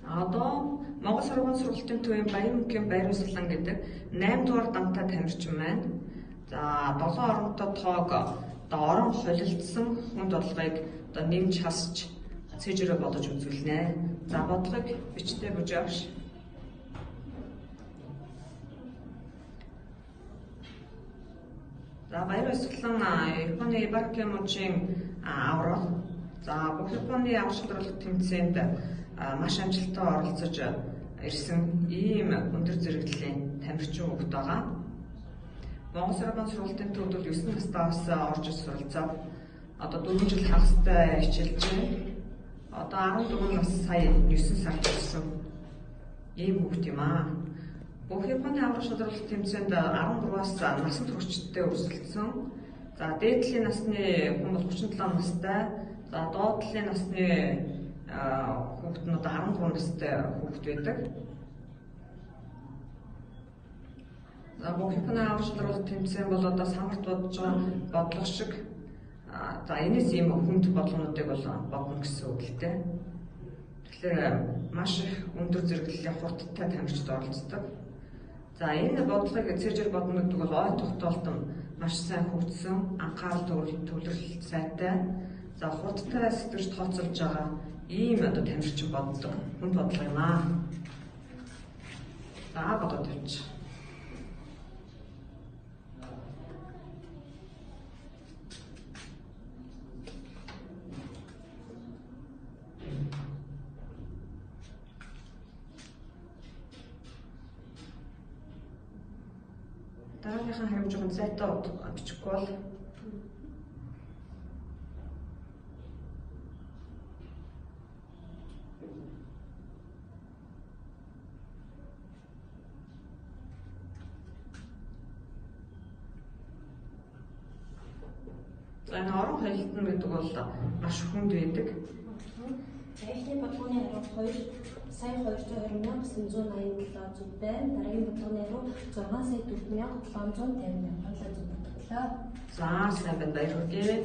Одоо Монгол сургуулийн сургалтын төвийн Баян мөнхийн Баяр Суслан гэдэг 8 дугаар дамтай тамирчин байна. За 7 оронтой тоог орон холилдсон хүнд бодлогыг нэмж хасч цэжрээ бодож үзүүлнэ. За бодлогыг бичтэй бүж аваш. За Баяр Суслан Японы Ибараки мужийн аврал. За бүх Японы аврал шалралт тэмцээнд маш амжилттай оролцож ирсэн ийм өндөр зэрэглэлийн тамирчин хүүхэд байгаа. Монгол сургуулийн сургалтын төвд 9 настаас орж суралцаад одоо 4 жил хагастай хичээлж байна. Одоо 14 нас сая 9 сард ирсэн ийм хүүхэд юм аа. Бүх Японы аврал шалралт тэмцээнд 13-аас насанд хүрчтэй өрсөлдсөн. За дээдлийн насны хүн бол 37 настай. За доотлын насны хүүхднүүд 13 настай хүүхэд байдаг. За бүх Японы аврал шалралт тэмцээн бол одоо самарт бодож байгаа бодлого шиг за энэс ийм хүнд бодлогоодыг бол бодно гэсэн үг л дээ. Тэгэхээр маш их өндөр зэрэглэлийн хурдтай тамирчид оролцдог. За энэ бодлогыг цэжэр бодно гэдэг бол ой тогтоолтон маш сайн хөгжсөн, анхаарал төвлөрөл сайтай, за хурдтай сэтгэж тооцоолж байгаа ийм одоо тамирчин боддог хүн бодлого юм аа. За бодоод явж. Дараагийн хариу жоохон зайтай бичихгүй бол энэ орон холилдно гэдэг бол маш хүнд байдаг. За эхний бодлогын хариу 2,220,987 зүг байна. Дараагийн бодлогын хариу 6,40,750 хонлоо зүг бодлоо. За сайн байна, баяр хүргэе.